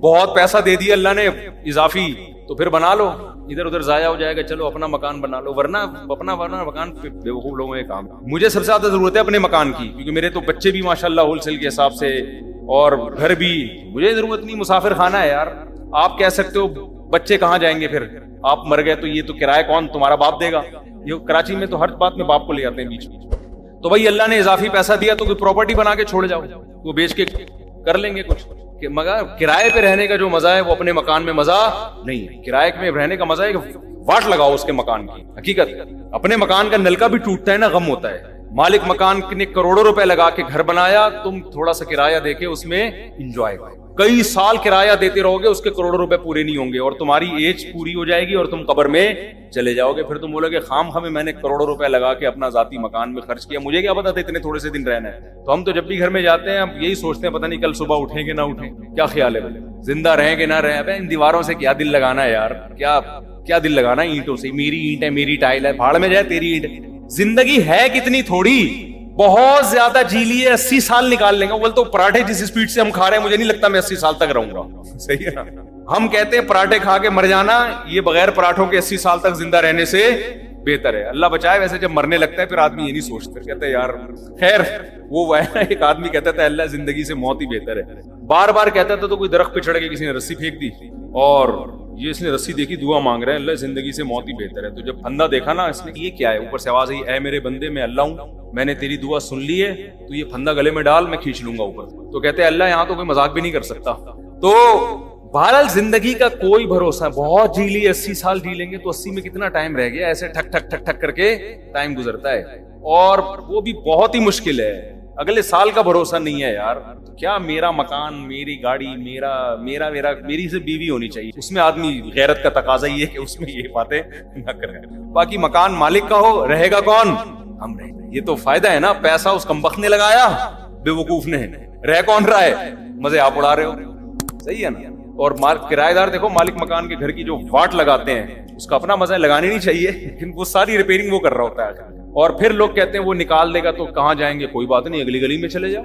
بہت پیسہ دے دیا اللہ نے اضافی تو پھر بنا لو, ادھر ادھر ضائع ہو جائے گا, چلو اپنا مکان بنا لو, ورنہ مکان بیوقوف لوگوں کا کام ہے. مجھے سب سے زیادہ ضرورت ہے اپنے مکان کی, کیونکہ میرے تو بچے بھی ماشاءاللہ ہول سیل کے حساب سے اور گھر بھی, مجھے ضرورت نہیں. مسافر خانہ ہے یار, آپ کہہ سکتے ہو بچے کہاں جائیں گے, پھر آپ مر گئے تو یہ تو کرایہ کون تمہارا باپ دے گا. یہ کراچی میں تو ہر بات میں باپ کو لے آتے ہیں بیچ میں. تو بھائی اللہ نے اضافی پیسہ دیا تو کوئی پراپرٹی بنا کے چھوڑ جاؤ, وہ بیچ کے کر لیں گے کچھ. کہ مگر کرائے پہ رہنے کا جو مزہ ہے وہ اپنے مکان میں مزہ نہیں ہے. کرائے میں رہنے کا مزہ ہے کہ واٹ لگاؤ اس کے مکان کی. حقیقت اپنے مکان کا نلکا بھی ٹوٹتا ہے نا, غم ہوتا ہے. مالک مکان نے کروڑوں روپے لگا کے گھر بنایا, تم تھوڑا سا کرایہ دے کے اس میں انجوائے کرو. کئی سال کرایہ دیتے رہو گے, اس کے کروڑوں روپے پورے نہیں ہوں گے, اور تمہاری ایج پوری ہو جائے گی اور تم قبر میں چلے جاؤ گے. پھر تم بولو گے خام خواہ میں نے کروڑوں روپے لگا کے اپنا ذاتی مکان میں خرچ کیا, مجھے کیا پتا تھا اتنے تھوڑے سے دن رہنا ہے. تو ہم تو جب بھی گھر میں جاتے ہیں ہم یہی سوچتے ہیں پتہ نہیں کل صبح اٹھیں گے نہ اٹھیں. کیا خیال ہے زندہ رہیں کہ نہ رہیں؟ ابے ان دیواروں سے کیا دل لگانا ہے یار, کیا دل لگانا ہے اینٹوں سے. میری اینٹ ہے, میری ٹائل ہے, بھاڑ میں جائے تیری اینٹ. زندگی ہے کتنی تھوڑی, بہت زیادہ جی لیے 80 سال نکال لیں گے. بول تو پراٹھے جس اسپیڈ سے ہم کھا رہے ہیں مجھے نہیں لگتا میں 80 سال تک رہوں گا. صحیح ہے نا. ہم کہتے ہیں پراٹھے کھا کے مر جانا, یہ بغیر پراٹھوں کے 80 سال تک زندہ رہنے سے بہتر ہے. اللہ بچائے. ویسے جب مرنے لگتا ہے پھر آدمی یہ نہیں سوچتا, کہتا ہے یار خیر وہ ہے. ایک آدمی کہتا تھا اللہ زندگی سے موت ہی بہتر ہے. بار بار کہتا تھا تو کوئی درخت پہ چڑھ کے کسی نے رسی پھینک دی اور یہ اس نے رسی دیکھی دعا مانگ رہے ہیں اللہ زندگی سے موت ہی بہتر ہے. تو جب پھندا دیکھا نا اس نے, یہ کیا ہے, اوپر سے آواز آئی اے میرے بندے میں اللہ ہوں, میں نے تیری دعا سن لی ہے, تو یہ پھندا گلے میں ڈال میں کھینچ لوں گا اوپر. تو کہتے ہیں اللہ یہاں تو کوئی مذاق بھی نہیں کر سکتا. تو بہرحال زندگی کا کوئی بھروسہ ہے. بہت جی لی 80 سال جی لیں گے تو 80 میں کتنا ٹائم رہ گیا, ایسے ٹھک ٹھک ٹھک ٹھک کر کے ٹائم گزرتا ہے, اور وہ بھی بہت ہی مشکل ہے. اگلے سال کا بھروسہ نہیں ہے یار. کیا میرا مکان, میری گاڑی, میری سے بیوی ہونی چاہیے. اس میں آدمی غیرت کا تقاضا یہ ہے کہ اس میں یہ باتیں نہ کرے. باقی مکان مالک کا ہو, رہے گا کون, ہم رہیں گے. یہ تو فائدہ ہے نا, پیسہ اس کمبخت نے لگایا, بے وقوف نے, رہ کون رہا ہے, مزے آپ اڑا رہے ہو. صحیح ہے نا. اور کرایہ دار دیکھو مالک مکان کے گھر کی جو واٹ لگاتے ہیں اس کا اپنا مزہ ہے, لگانی نہیں چاہیے, لیکن وہ ساری ریپیئرنگ وہ کر رہا ہوتا ہے. اور پھر لوگ کہتے ہیں وہ نکال دے گا تو کہاں جائیں گے, کوئی بات نہیں اگلی گلی میں چلے جاؤ.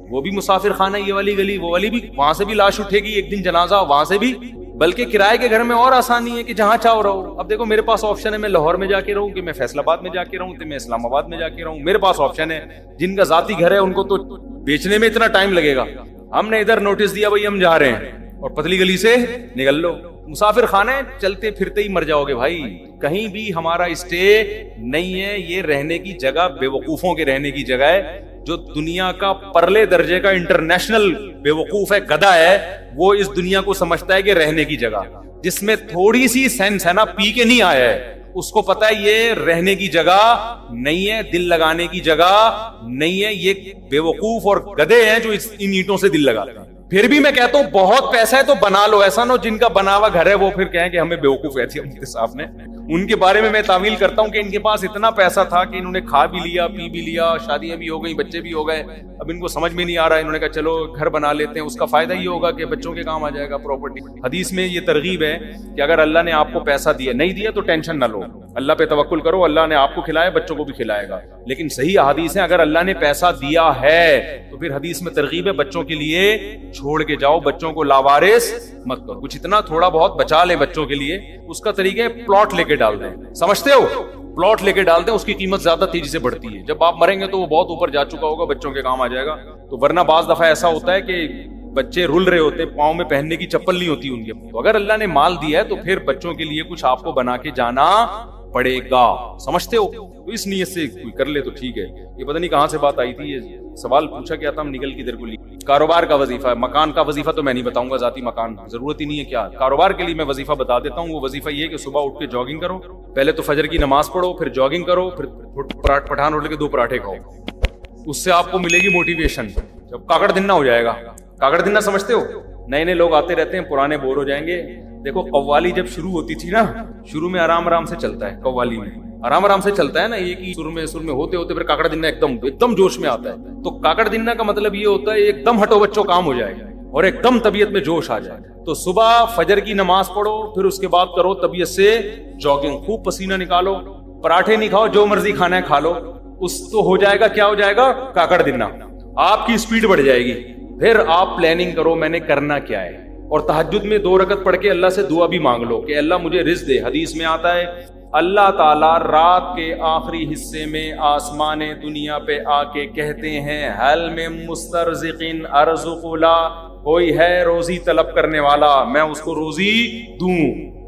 وہ بھی مسافر خانہ, یہ والی گلی, وہ والی بھی, وہاں سے بھی لاش اٹھے گی ایک دن جنازہ, وہاں سے بھی. بلکہ کرائے کے گھر میں اور آسانی ہے کہ جہاں چاہو رہو. اب دیکھو میرے پاس آپشن ہے, میں لاہور میں جا کے رہوں, کہ میں فیصل آباد میں جا کے رہوں, کہ میں اسلام آباد میں جا کے رہوں. میرے پاس آپشن ہے. جن کا ذاتی گھر ہے ان کو تو بیچنے میں اتنا ٹائم لگے گا. ہم نے ادھر نوٹس دیا بھائی ہم جا رہے ہیں, اور پتلی گلی سے نکل لو. مسافر خانے چلتے پھرتے ہی مر جاؤ گے بھائی. کہیں بھی ہمارا اسٹے نہیں ہے. یہ رہنے کی جگہ بے وقوفوں کے رہنے کی جگہ ہے. جو دنیا کا پرلے درجے کا انٹرنیشنل بے وقوف ہے, گدھا ہے, وہ اس دنیا کو سمجھتا ہے کہ رہنے کی جگہ, جس میں تھوڑی سی سینس ہے نا, پی کے نہیں آیا ہے, اس کو پتا ہے یہ رہنے کی جگہ نہیں ہے, دل لگانے کی جگہ نہیں ہے. یہ بے وقوف اور گدھے ہیں جو ان اینٹوں سے دل لگاتے ہیں. پھر بھی میں کہتا ہوں بہت پیسہ ہے تو بنا لو. ایسا نہ جن کا بنا ہوا گھر ہے وہ پھر کہیں کہ ہمیں بیوقوف کہتی ہے مفتی صاحب نے. ان کے بارے میں میں تعویل کرتا ہوں کہ ان کے پاس اتنا پیسہ تھا کہ انہوں نے کھا بھی لیا, پی بھی لیا, شادیاں بھی ہو گئی, بچے بھی ہو گئے. اب ان کو سمجھ میں نہیں آ رہا ہے, انہوں نے کہا چلو گھر بنا لیتے ہیں. اس کا فائدہ یہ ہوگا کہ بچوں کے کام آ جائے گا پراپرٹی. حدیث میں یہ ترغیب ہے کہ اگر اللہ نے آپ کو پیسہ دیا, نہیں دیا تو ٹینشن نہ لو, اللہ پہ توکل کرو, اللہ نے آپ کو کھلایا, بچوں کو بھی کھلائے گا. لیکن صحیح حدیث ہے اگر اللہ نے پیسہ دیا ہے تو پھر حدیث میں ترغیب ہے بچوں کے لیے چھوڑ کے جاؤ, بچوں کو لاوارث مت کرو. کچھ اتنا تھوڑا بہت بچا لیں بچوں کے لیے. اس کا طریقہ ہے پلاٹ لے کے ڈال دیں. سمجھتے ہو, پلاٹ لے کے ڈال دیں, اس کی قیمت زیادہ تیزی سے بڑھتی ہے. جب آپ مریں گے تو وہ بہت اوپر جا چکا ہوگا, بچوں کے کام آ جائے گا. تو ورنہ بعض دفعہ ایسا ہوتا ہے کہ بچے رل رہے ہوتے, پاؤں میں پہننے کی چپل نہیں ہوتی ان کے. تو اگر اللہ نے مال دیا ہے تو پھر بچوں کے لیے کچھ آپ کو بنا کے جانا پڑے گا. سمجھتے ہو؟ تو اس نیت سے کوئی کر لے تو ٹھیک ہے. یہ پتہ نہیں کہاں سے بات آئی تھی, یہ سوال پوچھا کیا تھا, ہم نکل کی در کو لی. کاروبار کا وظیفہ ہے, مکان کا وظیفہ تو میں نہیں بتاؤں گا, ذاتی مکان ضرورت ہی نہیں ہے. کیا کاروبار کے لیے میں وظیفہ بتا دیتا ہوں. وہ وظیفہ یہ ہے کہ صبح اٹھ کے جاگنگ کرو, پہلے تو فجر کی نماز پڑھو, پھر جاگنگ کرو, پھر پٹھان اٹھ کے 2 پراٹھے کھاؤ. اس سے آپ کو ملے گی موٹیویشن. جب کاکڑ دنہ ہو جائے گا. کاکڑ دنہ سمجھتے ہو؟ نئے نئے لوگ آتے رہتے ہیں, پرانے بور ہو جائیں گے. دیکھو قوالی جب شروع ہوتی تھی نا, شروع میں آرام آرام سے چلتا ہے, قوالی میں آرام آرام سے چلتا ہے نا, ایک ہی سر میں ہوتے ہوتے پھر کاکڑ دنہ ایک دم جوش میں آتا ہے. تو کاکڑ دنہ کا مطلب یہ ہوتا ہے ایک دم ہٹو بچوں کام ہو جائے اور ایک دم طبیعت میں جوش آ جائے. تو صبح فجر کی نماز پڑھو, پھر اس کے بعد کرو طبیعت سے جاگنگ, خوب پسینہ نکالو. پراٹھے نہیں کھاؤ, جو مرضی کھانا ہے کھا لو. اس تو ہو جائے گا, کیا ہو جائے گا, کاکڑ دنہ. آپ کی اسپیڈ بڑھ جائے گی. پھر آپ پلاننگ کرو میں نے کرنا کیا ہے, اور تہجد میں 2 رکعت پڑھ کے اللہ سے دعا بھی مانگ لو کہ اللہ مجھے رزق دے. حدیث میں آتا ہے اللہ تعالیٰ رات کے آخری حصے میں آسمان دنیا پہ آ کے کہتے ہیں حل من مسترزق ارزق لا، کوئی ہے روزی طلب کرنے والا میں اس کو روزی دوں.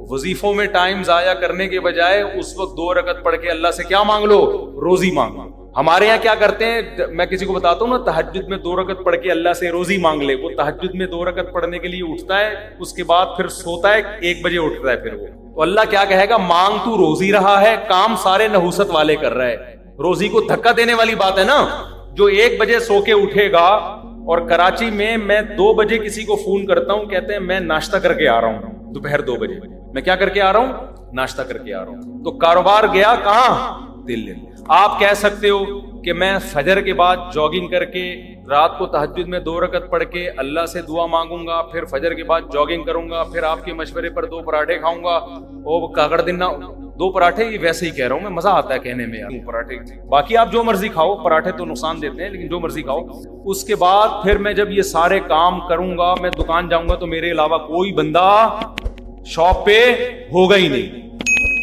وظیفوں میں ٹائم ضائع کرنے کے بجائے اس وقت 2 رکعت پڑھ کے اللہ سے کیا مانگ لو؟ روزی مانگو. ہمارے یہاں کیا کرتے ہیں، میں کسی کو بتاتا ہوں نا تہجد میں 2 رکعت پڑھ کے اللہ سے روزی مانگ لے، وہ تہجد میں 2 رکعت پڑھنے کے لیے اٹھتا ہے، اس کے بعد پھر سوتا ہے، 1 بجے اٹھتا ہے. پھر وہ تو اللہ کیا کہے گا، مانگ تو روزی رہا ہے، کام سارے نحوست والے کر رہا ہے. روزی کو دھکا دینے والی بات ہے نا. جو 1 بجے سو کے اٹھے گا، اور کراچی میں 2 بجے کسی کو فون کرتا ہوں، کہتے ہیں میں ناشتہ کر کے آ رہا ہوں، دوپہر 2 بجے میں کیا کر کے آ رہا ہوں؟ ناشتہ کر کے آ رہا ہوں. تو کاروبار گیا کہاں؟ دل. آپ کہہ سکتے ہو کہ میں فجر کے بعد جاگنگ کر کے رات کو تہجد میں 2 رکعت پڑھ کے اللہ سے دعا مانگوں گا، پھر فجر کے بعد جاگنگ کروں گا، پھر آپ کے مشورے پر 2 پراٹھے کھاؤں گا. او کاغڑ دنا 2 پراٹھے، یہ ویسے ہی کہہ رہا ہوں میں، مزہ آتا ہے کہنے میں یار پراٹھے. باقی آپ جو مرضی کھاؤ، پراٹھے تو نقصان دیتے ہیں لیکن جو مرضی کھاؤ. اس کے بعد پھر میں جب یہ سارے کام کروں گا، میں دکان جاؤں گا تو میرے علاوہ کوئی بندہ شاپ پہ ہوگا ہی نہیں،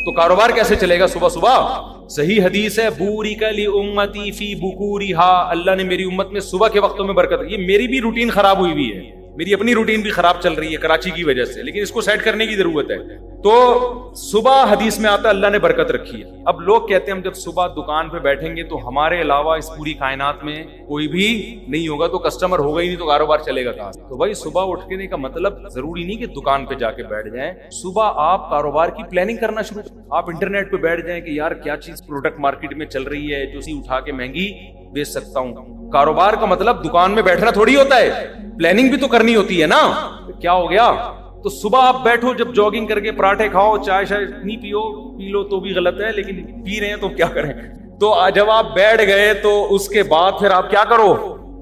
تو کاروبار کیسے چلے گا صبح صبح؟ صحیح حدیث ہے بورک لامتی فی بکورہا، اللہ نے میری امت میں صبح کے وقتوں میں برکت. یہ میری بھی روٹین خراب ہوئی ہوئی ہے، میری اپنی روٹین بھی خراب چل رہی ہے کراچی کی وجہ سے، لیکن اس کو سیٹ کرنے کی ضرورت ہے. تو صبح حدیث میں آتا ہے اللہ نے برکت رکھی ہے. اب لوگ کہتے ہیں ہم جب صبح دکان پہ بیٹھیں گے تو ہمارے علاوہ اس پوری کائنات میں کوئی بھی نہیں ہوگا، تو کسٹمر ہوگا ہی نہیں، تو کاروبار چلے گا کہاں؟ تو بھائی صبح اٹھنے کا مطلب ضروری نہیں کہ دکان پہ جا کے بیٹھ جائیں. صبح آپ کاروبار کی پلاننگ کرنا شروع کریں. آپ انٹرنیٹ پہ بیٹھ جائیں کہ یار کیا چیز پروڈکٹ مارکیٹ میں چل رہی ہے جو اسی اٹھا کے مہنگی بیچ سکتا ہوں. کاروبار کا مطلب دکان میں بیٹھنا تھوڑی ہوتا ہے، پلاننگ بھی تو کرنی ہوتی ہے نا. کیا ہو گیا؟ تو صبح آپ بیٹھو، جب جاگنگ کر کے پراٹھے کھاؤ، چائے شائے نہیں پی لو تو بھی غلط ہے، لیکن پی رہے ہیں تو کیا کریں. تو جب آپ بیٹھ گئے تو اس کے بعد پھر آپ کیا کرو؟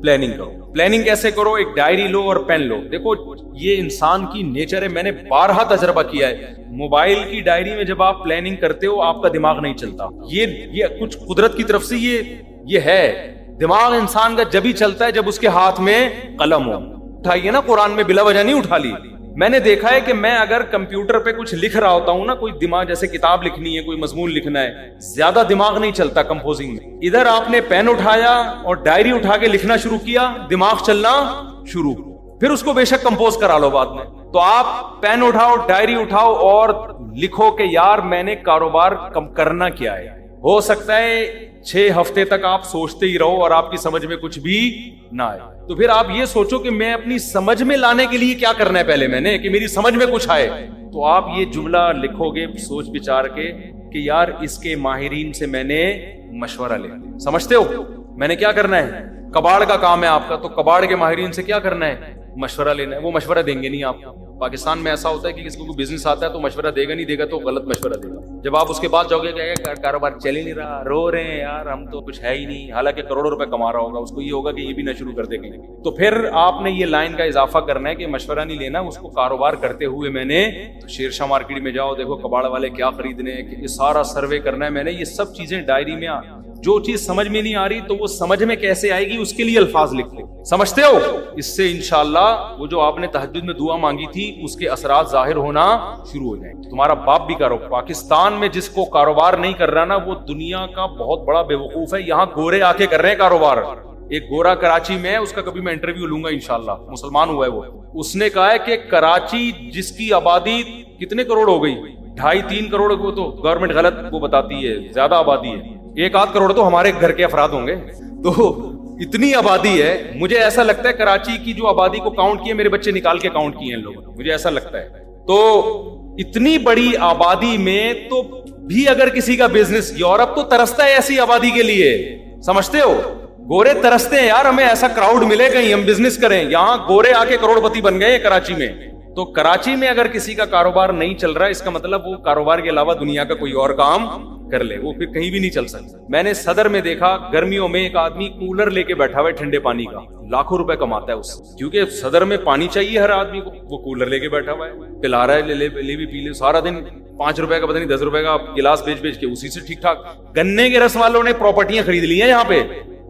پلاننگ کرو. پلاننگ کیسے کرو؟ ایک ڈائری لو اور پین لو. دیکھو یہ انسان کی نیچر ہے، میں نے بارہا تجربہ کیا ہے. موبائل کی ڈائری میں جب آپ پلاننگ کرتے ہو آپ کا دماغ نہیں چلتا. یہ کچھ قدرت کی طرف سے یہ ہے. دماغ انسان کا جب ہی چلتا ہے جب اس کے ہاتھ میں قلم ہو. اٹھائیے نا، قرآن میں بلا وجہ نہیں اٹھا لی. میں نے دیکھا ہے کہ میں اگر کمپیوٹر پہ کچھ لکھ رہا ہوتا ہوں نا، کوئی دماغ جیسے کتاب لکھنی ہے، کوئی مضمون لکھنا ہے، زیادہ دماغ نہیں چلتا کمپوزنگ میں. ادھر آپ نے پین اٹھایا اور ڈائری اٹھا کے لکھنا شروع کیا، دماغ چلنا شروع. پھر اس کو بے شک کمپوز کرا لو بعد میں. تو آپ پین اٹھاؤ، ڈائری اٹھاؤ اور لکھو کہ یار میں نے کاروبار کرنا کیا ہے. ہو سکتا ہے 6 ہفتے تک آپ سوچتے ہی رہو اور آپ کی سمجھ میں کچھ بھی نہ آئے. تو پھر آپ یہ سوچو کہ میں اپنی سمجھ میں لانے کے لیے کیا کرنا ہے پہلے میں نے، کہ میری سمجھ میں کچھ آئے. تو آپ یہ جملہ لکھو گے سوچ بچار کے کہ یار اس کے ماہرین سے میں نے مشورہ لیا. سمجھتے ہو میں نے کیا کرنا ہے؟ کباڑ کا کام ہے آپ کا، تو کباڑ کے ماہرین سے کیا کرنا ہے؟ مشورہ لینا ہے. وہ مشورہ دیں گے نہیں آپ کو. پاکستان میں ایسا ہوتا ہے کہ کسی کو بزنس آتا ہے تو مشورہ دے گا نہیں، دے گا تو غلط مشورہ دے گا. جب آپ اس کے بعد جاؤ گے کہ کاروبار چل ہی نہیں رہا، رو رہے ہیں یار ہم تو کچھ ہے ہی نہیں، حالانکہ کروڑوں روپے کما رہا ہوگا، اس کو یہ ہوگا کہ یہ بھی نہ شروع کر دے گا. تو پھر آپ نے یہ لائن کا اضافہ کرنا ہے کہ مشورہ نہیں لینا، اس کو کاروبار کرتے ہوئے میں نے شیر شاہ مارکیٹ میں جاؤ، دیکھو کباڑ والے کیا خریدنے ہیں، یہ سارا سروے کرنا ہے میں نے. یہ سب چیزیں ڈائری میں جو چیز سمجھ میں نہیں آ رہی تو وہ سمجھ میں کیسے آئے گی اس کے لیے الفاظ لکھ لو. سمجھتے ہو؟ اس سے انشاءاللہ وہ جو آپ نے تہجد میں دعا مانگی تھی اس کے اثرات ظاہر ہونا شروع ہو جائیں. تمہارا باپ بھی کرو. پاکستان میں جس کو کاروبار نہیں کر رہا نا وہ دنیا کا بہت بڑا بے وقوف ہے. یہاں گورے آ کے کر رہے ہیں کاروبار. ایک گورا کراچی میں ہے، اس کا کبھی میں انٹرویو لوں گا انشاءاللہ، مسلمان ہوا ہے وہ. اس نے کہا ہے کہ کراچی جس کی آبادی کتنے کروڑ ہو گئی، 2.5-3 کروڑ کو تو گورنمنٹ غلط وہ بتاتی ہے، زیادہ آبادی ہے، 1-8 کروڑ تو ہمارے گھر کے افراد ہوں گے. تو اتنی آبادی ہے. مجھے ایسا لگتا ہے کراچی کی جو آبادی کو کاؤنٹ کیے، میرے بچے نکال کے کاؤنٹ کیے ان لوگوں نے، مجھے ایسا لگتا ہے. تو اتنی بڑی آبادی میں تو بھی اگر کسی کا بزنس، یورپ تو ترستا ہے ایسی آبادی کے لیے. سمجھتے ہو؟ گورے ترستے ہیں یار ہمیں ایسا کراؤڈ ملے کہیں ہم بزنس کریں. یہاں گورے آ کے کروڑ پتی بن گئے کراچی میں. تو کراچی میں اگر کسی کا کاروبار نہیں چل رہا ہے اس کا مطلب وہ کاروبار کے علاوہ دنیا کا کوئی اور کام کر لے، وہ پھر کہیں بھی نہیں چل سکتا. میں نے صدر میں دیکھا گرمیوں میں ایک آدمی کولر لے کے بیٹھا ہوا ہے ٹھنڈے پانی کا، لاکھوں روپے کماتا ہے اس سے، کیونکہ صدر میں پانی چاہیے ہر آدمی کو. وہ کولر لے کے بیٹھا ہوا ہے، پلا رہا ہے، لے بھی پی لے، سارا دن 5 روپے کا پتہ نہیں 10 روپے کا گلاس بیچ کے اسی سے ٹھیک ٹھاک. گنے کے رس والوں نے پراپرٹیاں خرید لی ہیں یہاں پہ.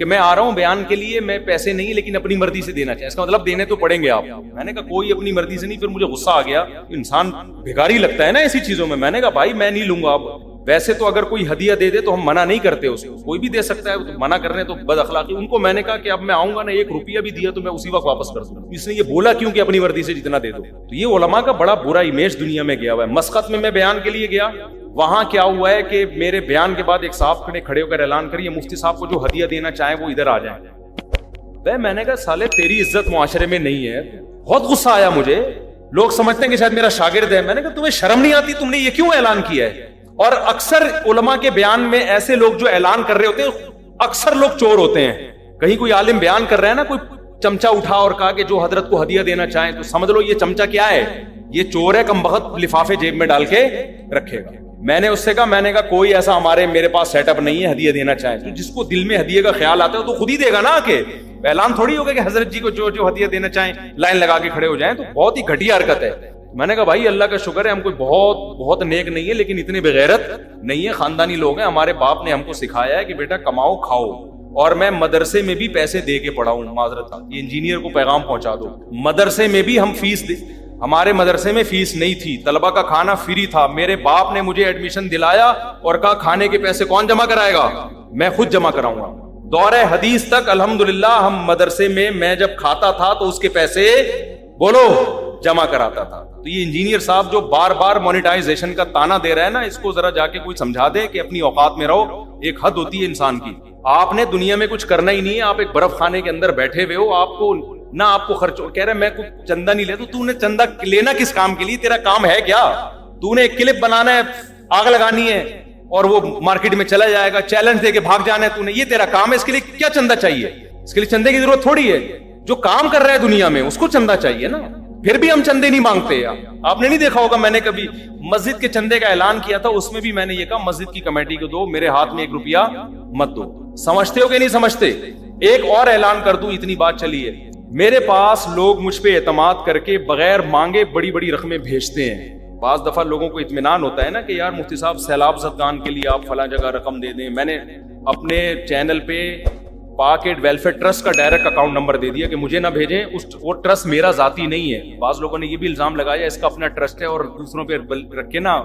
کہ میں آ رہا ہوں بیان کے لیے, میں پیسے نہیں لیکن اپنی مرضی سے دینا چاہیے. اس کا مطلب دینے تو پڑیں گے آپ. میں نے کہا کوئی اپنی مرضی سے نہیں. پھر مجھے غصہ آ گیا, انسان بھیکاری لگتا ہے نا ایسی چیزوں میں. میں نے کہا بھائی میں نہیں لوں گا. اب ویسے تو اگر کوئی ہدیہ دے دے تو ہم منع نہیں کرتے, اس کو کوئی بھی دے سکتا ہے, منع کرنے تو بد اخلاقی. ان کو میں نے کہا کہ اب میں آؤں گا نا, 1 روپیہ بھی دیا تو میں اسی وقت واپس کر دوں. اس نے یہ بولا کیوں کہ اپنی مرضی سے جتنا دے دو. تو یہ علماء کا بڑا برا امیج دنیا میں گیا ہوا ہے. مسقط میں بیان کے لیے گیا, وہاں کیا ہوا ہے کہ میرے بیان کے بعد ایک صاحب کھڑے ہو کر اعلان کریے مفتی صاحب کو جو ہدیہ دینا چاہیں وہ ادھر آ جائیں. میں نے کہا سالے تیری عزت معاشرے میں نہیں ہے. بہت غصہ آیا مجھے. لوگ سمجھتے ہیں کہ شاید میرا شاگرد ہے. میں نے کہا تمہیں شرم نہیں آتی, تم نے یہ کیوں اعلان کیا ہے؟ اور اکثر علماء کے بیان میں ایسے لوگ جو اعلان کر رہے ہوتے ہیں اکثر لوگ چور ہوتے ہیں. کہیں کوئی عالم بیان کر رہا ہے نا, کوئی چمچہ اٹھا اور کہا کہ جو حضرت کو ہدیہ دینا چاہیں تو سمجھ لو یہ چمچہ کیا ہے, یہ چور ہے, کم بخت لفافے جیب میں ڈال کے رکھے گا. میں نے اس سے کہا, میں نے کہا کوئی ایسا میرے پاس سیٹ اپ نہیں ہے ہدیہ دینا چاہیں. تو جس کو دل میں ہدیہ کا خیال آتا ہے تو خود ہی دے گا نا. کہ اعلان تھوڑی ہوگا کہ حضرت جی کو جو ہدیہ دینا چاہیں لائن لگا کے کھڑے ہو جائیں. تو بہت ہی گھٹیا حرکت ہے. میں نے کہا بھائی اللہ کا شکر ہے ہم کوئی بہت نیک نہیں ہے لیکن اتنے بغیرت نہیں ہے, خاندانی لوگ ہیں. ہمارے باپ نے ہم کو سکھایا ہے کہ بیٹا کماؤ کھاؤ. اور میں مدرسے میں بھی پیسے دے کے پڑھاؤں. معذرت یہ انجینئر کو پیغام پہنچا دو, مدرسے میں بھی ہم فیس ہمارے مدرسے میں فیس نہیں تھی, طلبہ کا کھانا فری تھا. میرے باپ نے مجھے ایڈمیشن دلایا اور کہا کھانے کے پیسے کون جمع کرائے گا, میں خود جمع کراؤں گا. دور حدیث تک الحمدللہ ہم مدرسے میں جب کھاتا تھا تو اس کے پیسے بولو جمع کراتا تھا. تو یہ انجینئر صاحب جو بار بار مونیٹائزیشن کا تانا دے رہا ہے نا, اس کو ذرا جا کے کوئی سمجھا دے کہ اپنی اوقات میں رہو. ایک حد ہوتی ہے انسان کی. آپ نے دنیا میں کچھ کرنا ہی نہیں ہے, آپ ایک برف خانے کے اندر بیٹھے ہوئے ہو, آپ کو نہ آپ کو خرچ کہہ رہے میں کوئی چندہ نہیں لیتا. تو نے چندہ لینا کس کام کے لیے, تیرا کام ہے کیا؟ تو نے ایک کلپ بنانا ہے, آگ لگانی ہے اور وہ مارکیٹ میں چلا جائے گا, چیلنج دے کے بھاگ جانا ہے تو نے, یہ تیرا کام ہے. اس کے لیے کیا چندہ چاہیے؟ اس کے لیے چندے کی ضرورت تھوڑی ہے. جو کام کر رہا ہے دنیا میں اس کو چندہ چاہیے نا. پھر بھی ہم چندے نہیں مانگتے. آپ نے نہیں دیکھا ہوگا میں نے کبھی مسجد کے چندے کا اعلان کیا تھا, اس میں بھی میں نے یہ کہا مسجد کی کمیٹی کو دو, میرے ہاتھ میں 1 روپیہ مت دو. سمجھتے ہو کہ نہیں سمجھتے؟ ایک اور اعلان کر دوں, اتنی بات چلی ہے. میرے پاس لوگ مجھ پہ اعتماد کر کے بغیر مانگے بڑی بڑی رقمیں بھیجتے ہیں. بعض دفعہ لوگوں کو اطمینان ہوتا ہے نا کہ یار مفتی صاحب سیلاب زدگان کے لیے آپ فلاں جگہ رقم دے دیں. میں نے اپنے چینل پہ پاک ایڈ ویلفیئر ٹرسٹ کا ڈائریکٹ اکاؤنٹ نمبر دے دیا کہ مجھے نہ بھیجیں. وہ ٹرسٹ میرا ذاتی نہیں ہے. بعض لوگوں نے یہ بھی الزام لگایا اس کا اپنا ٹرسٹ ہے اور دوسروں پہ رکھ کے نا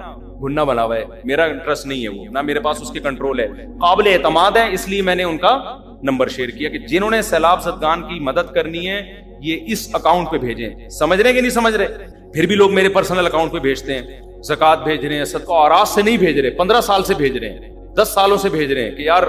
گھننا بنا ہوا ہے. میرا ٹرسٹ نہیں ہے وہ, نہ میرے پاس اس کے کنٹرول ہے. قابل اعتماد ہے, اس لیے میں نے ان کا نمبر شیئر کیا کہ جنہوں نے سیلاب زدگان کی مدد کرنی ہے یہ اس اکاؤنٹ پہ بھیجیں. سمجھ رہے کہ نہیں سمجھ رہے؟ پھر بھی لوگ میرے پرسنل اکاؤنٹ پہ بھیجتے ہیں, زکات بھیج رہے ہیں, صدقہ اورات سے نہیں بھیج رہے, 15 سال سے بھیج رہے ہیں, 10 سالوں سے بھیج رہے ہیں کہ یار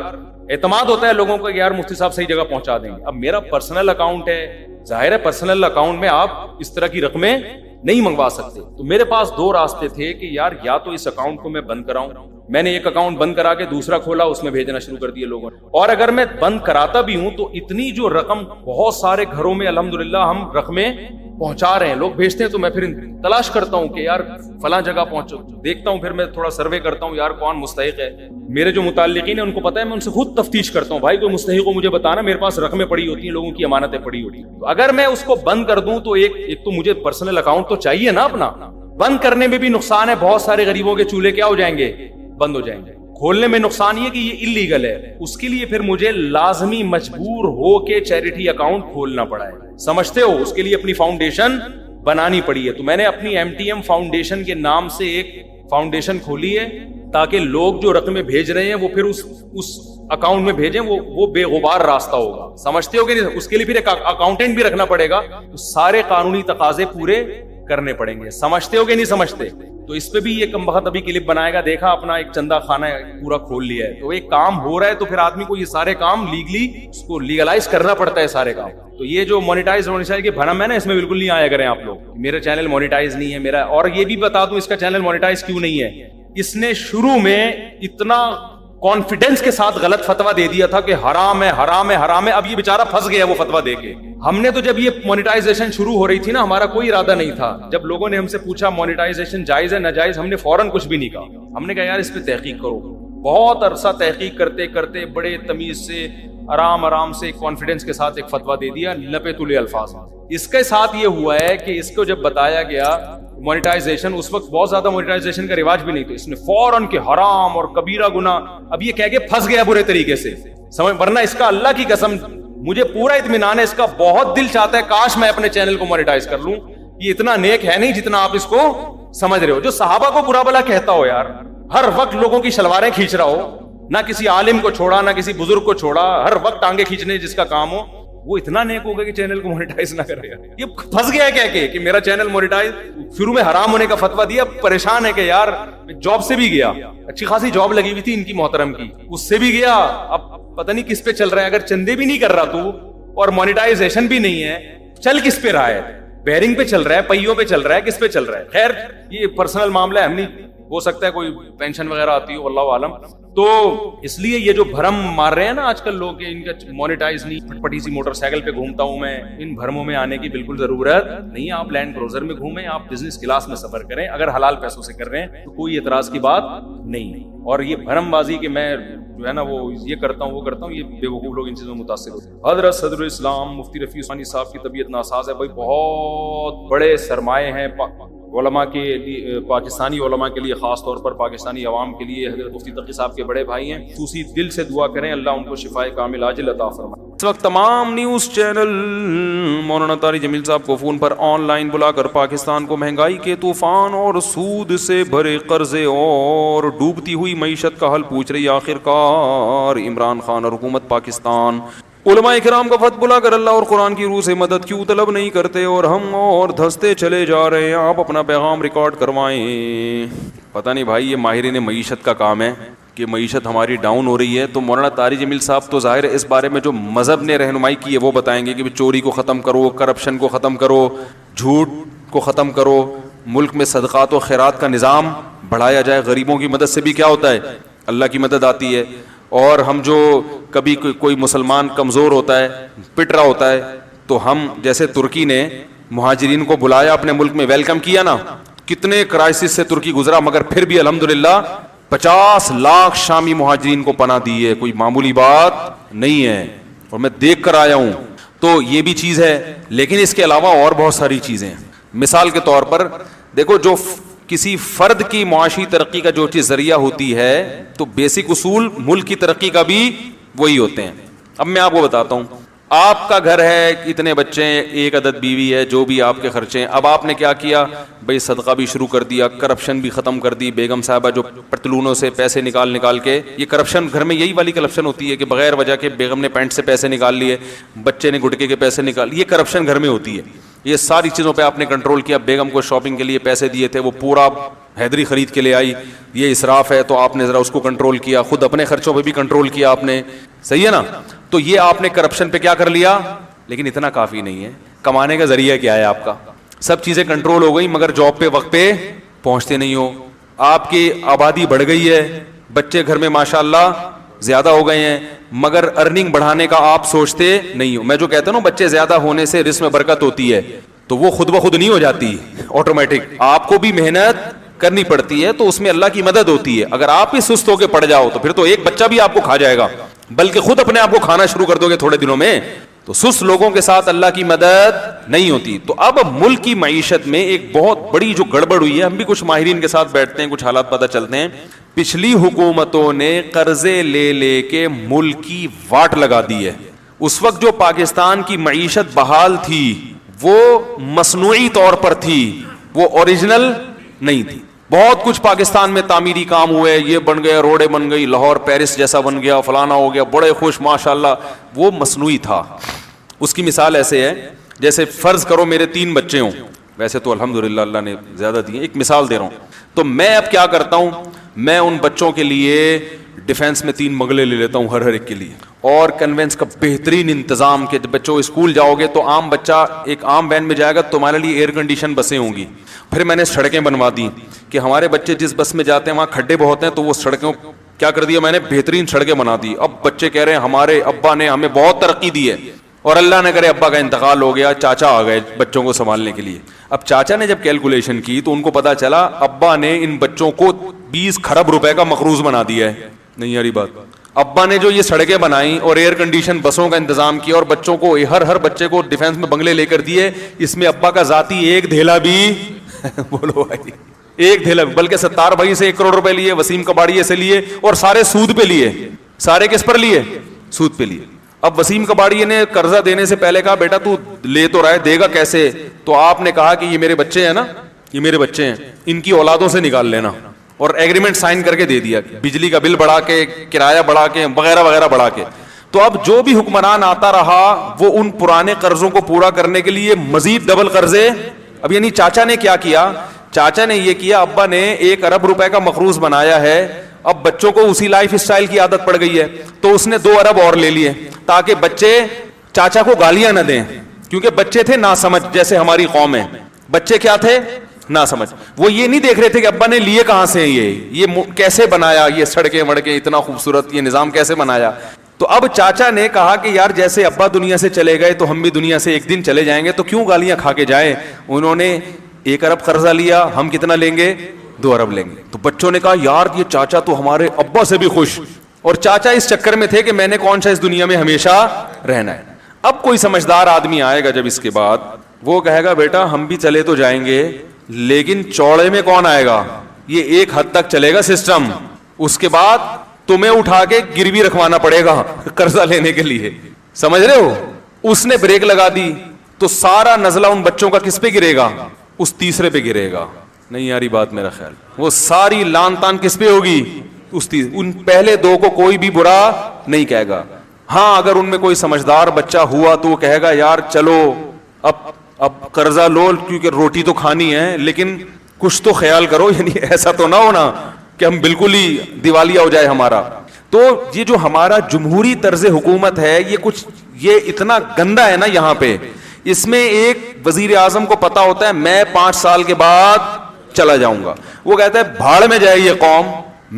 اعتماد ہوتا ہے لوگوں کو کہ یار مفتی صاحب صحیح جگہ پہنچا دیں گے. اب میرا پرسنل اکاؤنٹ ہے, ظاہر ہے پرسنل اکاؤنٹ میں آپ اس طرح کی رقمیں نہیں منگوا سکتے. تو میرے پاس 2 راستے تھے کہ یار یا تو اس اکاؤنٹ کو میں بند کراؤں. میں نے ایک اکاؤنٹ بند کرا کے دوسرا کھولا, اس میں بھیجنا شروع کر دیے لوگوں نے. اور اگر میں بند کراتا بھی ہوں تو اتنی جو رقم بہت سارے گھروں میں الحمدللہ ہم رقمیں پہنچا رہے ہیں, لوگ بھیجتے ہیں, تو میں پھر تلاش کرتا ہوں کہ یار فلاں جگہ پہنچو, دیکھتا ہوں, پھر میں تھوڑا سروے کرتا ہوں یار کون مستحق ہے. میرے جو متعلقین ہیں ان کو پتا ہے, میں ان سے خود تفتیش کرتا ہوں, بھائی کوئی مستحق کو مجھے بتانا, میرے پاس رقمیں پڑی ہوتی ہیں, لوگوں کی امانتیں پڑی ہوتی ہیں. تو اگر میں اس کو بند کر دوں تو ایک تو مجھے پرسنل اکاؤنٹ تو چاہیے نا اپنا. بند کرنے میں بھی نقصان ہے, بہت سارے غریبوں کے چولہے کیا ہو جائیں گے, بند ہو جائیں گے. کھولنے میں نقصان یہ کہ یہ اللیگل ہے, اس کے لیے پھر مجھے لازمی مجبور ہو کے چیریٹی اکاؤنٹ کھولنا پڑا ہے. سمجھتے ہو؟ اس کے لیے اپنی فاؤنڈیشن بنانی پڑی ہے. تو میں نے اپنی MTM فاؤنڈیشن کے نام سے ایک فاؤنڈیشن کھولی ہے تاکہ لوگ جو رقمیں بھیج رہے ہیں وہ پھر اس اکاؤنٹ میں بھیجیں, وہ بے غبار راستہ ہوگا. سمجھتے ہو کہ نہیں؟ اس کے لیے پھر ایک اکاؤنٹنٹ بھی رکھنا پڑے گا, تو سارے قانونی تقاضے پورے کرنے پڑیں گے. سمجھتے ہو کہ نہیں سمجھتے؟ تو اس پہ بھی یہ کم بخت ابھی کلپ بنائے گا, دیکھا اپنا ایک چندہ خانہ پورا کھول لیا ہے. تو ایک کام ہو رہا ہے تو پھر آدمی کو یہ سارے کام لیگلی اس کو لیگلائز کرنا پڑتا ہے سارے کام. تو یہ جو مونیٹائز کے بھرم ہے نا, اس میں بالکل نہیں آیا کریں آپ لوگ. میرا چینل مونیٹائز نہیں ہے میرا, اور یہ بھی بتا دوں اس کا چینل مونیٹائز کیوں نہیں ہے. اس نے شروع میں اتنا کانفیڈنس کے ساتھ غلط فتوا دے دیا تھا کہ حرام ہے حرام ہے حرام ہے. اب یہ بیچارہ پھنس گیا وہ فتوا دے کے. ہم نے تو جب یہ مونیٹائزیشن شروع ہو رہی تھی نا, ہمارا کوئی ارادہ نہیں تھا. جب لوگوں نے ہم سے پوچھا مونیٹائزیشن جائز ہے ناجائز, ہم نے فوراً کچھ بھی نہیں کہا. ہم نے کہا یار اس پہ تحقیق کرو. بہت عرصہ تحقیق کرتے کرتے بڑے تمیز سے آرام سے کانفیڈنس کے ساتھ ایک فتوا دے دیا لپے تلے الفاظ. اس کے ساتھ یہ ہوا ہے کہ اس کو جب بتایا گیا مونیٹائزیشن, اس وقت بہت زیادہ مونیٹائزیشن کا رواج بھی نہیں, تو اس نے فوراً کہ حرام اور کبیرہ گناہ. اب یہ کہہ کے پھنس گیا برے طریقے سے. سمجھ, ورنہ اس کا اللہ کی قسم مجھے پورا اطمینان ہے, اس کا بہت دل چاہتا ہے کاش میں اپنے چینل کو مونیٹائز کر لوں. یہ اتنا نیک ہے نہیں جتنا آپ اس کو سمجھ رہے ہو. جو صحابہ کو برا بلا کہتا ہو یار, ہر وقت لوگوں کی شلواریں کھینچ رہا ہو, نہ کسی عالم کو چھوڑا نہ کسی بزرگ کو چھوڑا, ہر وقت ٹانگے کھینچنے جس کا کام ہو, وہ اتنا نیک ہوگا کہ چینل کو مونیٹائز نہ کرے. یہ پھنس گیا ہے کہ میرا چینل مونیٹائز, شروع میں حرام ہونے کا فتویٰ دیا, پریشان ہے کہ یار جاب سے بھی گیا, اچھی خاصی جاب لگی ہوئی تھی ان کی محترم کی, اس سے بھی گیا, اب پتہ نہیں کس پہ چل رہا ہے. اگر چندے بھی نہیں کر رہا تو اور مونیٹائزیشن بھی نہیں ہے, چل کس پہ رہا ہے؟ بیرنگ پہ چل رہا ہے, پہیوں پہ چل رہا ہے, کس پہ چل رہا ہے؟ خیر یہ پرسنل معاملہ ہے, ہم نہیں, ہو سکتا ہے کوئی پینشن وغیرہ آتی ہو, اللہ عالم. تو اس لیے یہ جو بھرم مار رہے ہیں نا آج کل لوگ, ان کا مونیٹائز نہیں, پٹی سی موٹر سائیکل پہ گھومتا ہوں میں, ان بھرموں میں آنے کی بالکل ضرورت نہیں ہے. آپ لینڈ کروزر میں گھومیں, آپ بزنس کلاس میں سفر کریں, اگر حلال پیسوں سے کر رہے ہیں تو کوئی اعتراض کی بات نہیں. اور یہ بھرم بازی کہ میں جو ہے نا وہ یہ کرتا ہوں وہ کرتا ہوں, یہ بے وقوف لوگ ان چیزوں میں متاثر ہوتے ہیں. حضرت صدر اسلام مفتی رفیع عثمانی صاحب کی طبیعت ناساز ہے. بھائی بہت بڑے سرمایے ہیں علماء کے لیے, پاکستانی علماء کے لیے, خاص طور پر پاکستانی عوام کے لیے. حضرت مفتی تقی صاحب کے بڑے بھائی ہیں, خصوصی دل سے دعا کریں اللہ ان کو شفائے کامل عاجل عطا فرمائے. اس وقت تمام نیوز چینل مولانا طارق جمیل صاحب کو فون پر آن لائن بلا کر پاکستان کو مہنگائی کے طوفان اور سود سے بھرے قرضے اور ڈوبتی ہوئی معیشت کا حل پوچھ رہی. آخرکار عمران خان اور حکومت پاکستان علماء کرام کا فتح بلا کر اللہ اور قرآن کی روح سے مدد کیوں طلب نہیں کرتے, اور ہم اور دھستے چلے جا رہے ہیں. آپ اپنا پیغام ریکارڈ کروائیں. پتہ نہیں بھائی, یہ ماہرین معیشت کا کام ہے کہ معیشت ہماری ڈاؤن ہو رہی ہے. تو مولانا طارق جمیل صاحب تو ظاہر ہے اس بارے میں جو مذہب نے رہنمائی کی ہے وہ بتائیں گے کہ چوری کو ختم کرو, کرپشن کو ختم کرو, جھوٹ کو ختم کرو, ملک میں صدقات و خیرات کا نظام بڑھایا جائے. غریبوں کی مدد سے بھی کیا ہوتا ہے, اللہ کی مدد آتی ہے. اور ہم جو کبھی کوئی مسلمان کمزور ہوتا ہے, پٹ رہا ہوتا ہے, تو ہم جیسے ترکی نے مہاجرین کو بلایا اپنے ملک میں, ویلکم کیا نا, کتنے کرائسس سے ترکی گزرا, مگر پھر بھی الحمدللہ 50 لاکھ شامی مہاجرین کو پناہ دی ہے. کوئی معمولی بات نہیں ہے, اور میں دیکھ کر آیا ہوں. تو یہ بھی چیز ہے, لیکن اس کے علاوہ اور بہت ساری چیزیں. مثال کے طور پر دیکھو, جو کسی فرد کی معاشی ترقی کا جو چیز ذریعہ ہوتی ہے, تو بیسک اصول ملک کی ترقی کا بھی وہی ہوتے ہیں. اب میں آپ کو بتاتا ہوں, آپ کا گھر ہے, اتنے بچے ہیں, ایک عدد بیوی ہے, جو بھی آپ کے خرچے ہیں. اب آپ نے کیا کیا بھائی, صدقہ بھی شروع کر دیا, کرپشن بھی ختم کر دی. بیگم صاحبہ جو پتلونوں سے پیسے نکال کے, یہ کرپشن گھر میں یہی والی کرپشن ہوتی ہے کہ بغیر وجہ کے بیگم نے پینٹ سے پیسے نکال لیے, بچے نے گٹکے کے پیسے نکال, یہ کرپشن گھر میں ہوتی ہے. یہ ساری چیزوں پہ آپ نے کنٹرول کیا. بیگم کو شاپنگ کے لیے پیسے دیے تھے, وہ پورا حیدری خرید کے لے آئی, یہ اسراف ہے, تو آپ نے ذرا اس کو کنٹرول کیا. خود اپنے خرچوں پہ بھی کنٹرول کیا آپ نے, صحیح ہے نا. تو یہ آپ نے کرپشن پہ کیا کر لیا, لیکن اتنا کافی نہیں ہے. کمانے کا ذریعہ کیا ہے آپ کا, سب چیزیں کنٹرول ہو گئی, مگر جاب پہ وقت پہ پہنچتے نہیں ہو. آپ کی آبادی بڑھ گئی ہے, بچے گھر میں ماشاءاللہ زیادہ ہو گئے ہیں, مگر ارننگ بڑھانے کا آپ سوچتے نہیں ہو. میں جو کہتا ہوں نا, بچے زیادہ ہونے سے رزق میں برکت ہوتی ہے, تو وہ خود بخود نہیں ہو جاتی, آٹومیٹک. آپ کو بھی محنت کرنی پڑتی ہے, تو اس میں اللہ کی مدد ہوتی ہے. اگر آپ ہی سست ہو کے پڑ جاؤ تو پھر تو ایک بچہ بھی آپ کو کھا جائے گا, بلکہ خود اپنے آپ کو کھانا شروع کر دو گے تھوڑے دنوں میں. تو سست لوگوں کے ساتھ اللہ کی مدد نہیں ہوتی. تو اب ملک کی معیشت میں ایک بہت بڑی جو گڑبڑ ہوئی ہے, ہم بھی کچھ ماہرین کے ساتھ بیٹھتے ہیں, کچھ حالات پتہ چلتے ہیں. پچھلی حکومتوں نے قرضے لے کے ملک کی واٹ لگا دی ہے. اس وقت جو پاکستان کی معیشت بحال تھی وہ مصنوعی طور پر تھی, وہ اوریجنل نہیں تھی. بہت کچھ پاکستان میں تعمیری کام ہوئے, یہ بن گئے, روڈیں بن گئی, لاہور پیرس جیسا بن گیا, فلانا ہو گیا, بڑے خوش ماشاءاللہ. وہ مصنوعی تھا. اس کی مثال ایسے ہے, جیسے فرض کرو میرے 3 بچے ہوں, ویسے تو الحمدللہ اللہ نے زیادہ دیے, ایک مثال دے رہا ہوں. تو میں اب کیا کرتا ہوں, میں ان بچوں کے لیے ڈیفینس میں 3 بنگلے لے لیتا ہوں ہر ایک کے لیے, اور کنوینس کا بہترین انتظام کہ بچوں اسکول جاؤ گے تو عام بچہ ایک عام وین میں جائے گا, تمہارے لیے ایئر کنڈیشن بسیں ہوں گی. پھر میں نے سڑکیں بنوا دی کہ ہمارے بچے جس بس میں جاتے ہیں وہاں کھڈے بہت ہیں, تو وہ سڑکوں کیا کر دیا میں نے, بہترین سڑکیں بنا دی. اب بچے کہہ رہے ہیں ہمارے ابا نے ہمیں بہت ترقی دی ہے, اور اللہ نے کرے ابا کا انتقال ہو گیا, چاچا آ گئے بچوں کو سنبھالنے کے لیے. اب چاچا نے جب کیلکولیشن کی تو ان کو پتا چلا ابا نے ان بچوں کو 20 کھرب روپے کا مقروض بنا دیا ہے. نہیں یاری بات, ابا نے جو یہ سڑکیں بنائی اور ایئر کنڈیشن بسوں کا انتظام کیا, اور بچوں کو ہر بچے کو ڈیفینس میں بنگلے لے کر دیے, اس میں ابا کا ذاتی ایک دھیلا بھی بولو بھائی, ایک دھیلا, بلکہ 70 بھائی سے 1 کروڑ روپے لیے, وسیم کباڑیے سے لیے, اور سارے سود پہ لیے. سارے کس پر لیے, سود پہ لیے. اب وسیم کباڑی نے قرضہ دینے سے پہلے کہا بیٹا تو لے تو رہا ہے, دے گا کیسے؟ تو آپ نے کہا کہ یہ میرے بچے ہیں نا, یہ میرے بچے ہیں, ان کی اولادوں سے نکال لینا, اور ایگریمنٹ سائن کر کے دے دیا, بجلی کا بل بڑھا کے, کرایہ بڑھا کے, وغیرہ وغیرہ بڑھا کے. تو اب جو بھی حکمران آتا رہا وہ ان پرانے قرضوں کو پورا کرنے کے لیے مزید ڈبل قرضے. اب یعنی چاچا نے کیا کیا؟ چاچا نے یہ کیا, ابا نے 1 ارب روپے کا مقروض بنایا ہے, اب بچوں کو اسی لائف اسٹائل کی عادت پڑ گئی ہے, تو اس نے 2 ارب اور لے لیے تاکہ بچے چاچا کو گالیاں نہ دیں, کیونکہ بچے تھے ناسمجھ, جیسے ہماری قوم ہے بچے کیا تھے؟ ناسمجھ. وہ یہ نہیں دیکھ رہے تھے کہ ابا نے لیے کہاں سے, یہ کیسے بنایا, یہ سڑکیں وڑکیں اتنا خوبصورت یہ نظام کیسے بنایا. تو اب چاچا نے کہا کہ یار جیسے ابا دنیا سے چلے گئے تو ہم بھی دنیا سے ایک دن چلے جائیں گے, تو کیوں گالیاں کھا کے جائیں. انہوں نے 1 ارب قرضہ لیا, ہم کتنا لیں گے؟ 2 ارب لیں گے. تو بچوں نے کہا یار یہ چاچا تو ہمارے ابا سے بھی خوش, اور چاچا اس چکر میں تھے کہ میں نے کون سا اس دنیا میں ہمیشہ رہنا ہے. اب کوئی سمجھدار آدمی آئے گا جب اس کے بعد, وہ کہے گا بیٹا ہم بھی چلے تو جائیں گے, لیکن چوڑے میں کون آئے گا؟ یہ ایک حد تک چلے گا سسٹم, اس کے بعد تمہیں اٹھا کے گروی رکھوانا پڑے گا قرضہ لینے کے لیے. سمجھ رہے ہو؟ اس نے بریک لگا دی تو سارا نزلہ ان بچوں کا کس پہ گرے گا؟ اس تیسرے پہ گرے گا. نہیں یاری بات میرا خیال, وہ ساری لان تان کس پہ ہوگی؟ ان پہلے 2 کو کوئی بھی برا نہیں کہے گا. ہاں اگر ان میں کوئی سمجھدار بچہ ہوا تو وہ کہے گا یار چلو اب قرضہ لو, کیونکہ روٹی تو کھانی ہے, لیکن کچھ تو خیال کرو, یعنی ایسا تو نہ ہونا کہ ہم بالکل ہی دیوالیہ ہو جائے ہمارا. تو یہ جو ہمارا جمہوری طرز حکومت ہے یہ اتنا گندا ہے نا یہاں پہ. اس میں ایک وزیر اعظم کو پتا ہوتا ہے میں 5 سال کے بعد چلا جاؤں گا, وہ کہتا ہے بھاڑ میں جائے یہ قوم,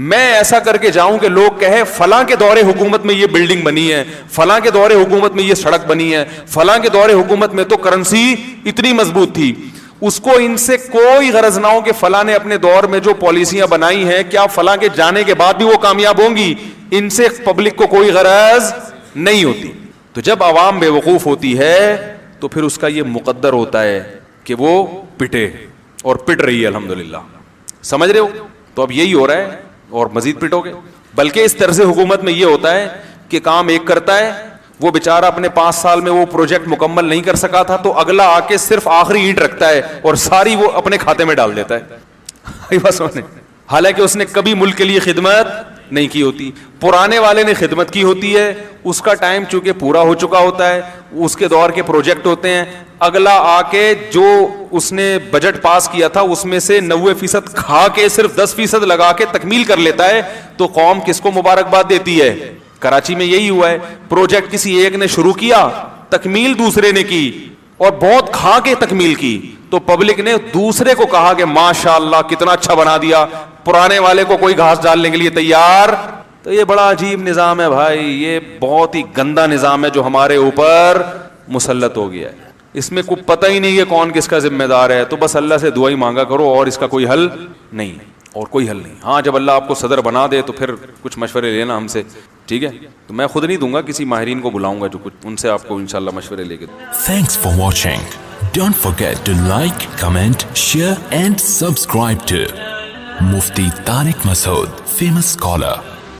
میں ایسا کر کے جاؤں کہ لوگ کہے فلاں کے دور حکومت میں یہ بلڈنگ بنی ہے, فلاں کے دور حکومت میں یہ سڑک بنی ہے, فلاں کے دور حکومت میں تو کرنسی اتنی مضبوط تھی. اس کو ان سے کوئی غرض نہ ہو کہ فلاں نے اپنے دور میں جو پالیسیاں بنائی ہیں کیا فلاں کے جانے کے بعد بھی وہ کامیاب ہوں گی, ان سے پبلک کو کوئی غرض نہیں ہوتی. تو جب عوام بے وقوف ہوتی ہے تو پھر اس کا یہ مقدر ہوتا ہے کہ وہ پٹے, اور پٹ رہی ہے الحمدللہ. سمجھ رہے ہو؟ تو اب یہی ہو رہا ہے, اور مزید پٹو گے. بلکہ اس طرز حکومت میں یہ ہوتا ہے کہ کام ایک کرتا ہے, وہ بیچارہ اپنے 5 سال میں وہ پروجیکٹ مکمل نہیں کر سکا تھا, تو اگلا آ کے صرف آخری اینٹ رکھتا ہے اور ساری وہ اپنے کھاتے میں ڈال دیتا ہے. حالانکہ اس نے کبھی ملک کے لیے خدمت نہیں کی ہوتی. پرانے والے نے خدمت کی ہوتی ہے, اس کا ٹائم چونکہ پورا ہو چکا ہوتا ہے, اس کے دور کے پروجیکٹ ہوتے ہیں, اگلا آ کے جو اس نے بجٹ پاس کیا تھا اس میں سے 90% کھا کے صرف 10% لگا کے تکمیل کر لیتا ہے. تو قوم کس کو مبارکباد دیتی ہے؟ کراچی میں یہی ہوا ہے, پروجیکٹ کسی ایک نے شروع کیا, تکمیل دوسرے نے کی, اور بہت کھا کے تکمیل کی, تو پبلک نے دوسرے کو کہا کہ ماشاءاللہ کتنا اچھا بنا دیا, پرانے والے کو کوئی گھاس ڈالنے کے لیے تیار. تو یہ بڑا عجیب نظام ہے بھائی, یہ بہت ہی گندا نظام ہے جو ہمارے اوپر مسلط ہو گیا ہے. اس میں کوئی پتہ ہی نہیں ہے کون کس کا ذمہ دار ہے, تو بس اللہ سے دعا ہی مانگا کرو, اور اس کا کوئی حل نہیں, اور کوئی حل نہیں. ہاں جب اللہ آپ کو صدر بنا دے تو پھر کچھ مشورے لینا ہم سے, ٹھیک ہے؟ تو میں خود نہیں دوں گا, کسی ماہرین کو بلاؤں گا جو کچھ ان سے آپ کو انشاءاللہ مشورے لے کے. Thanks for watching. Don't forget to like, comment, share and subscribe to Mufti Tariq Masood, famous scholar.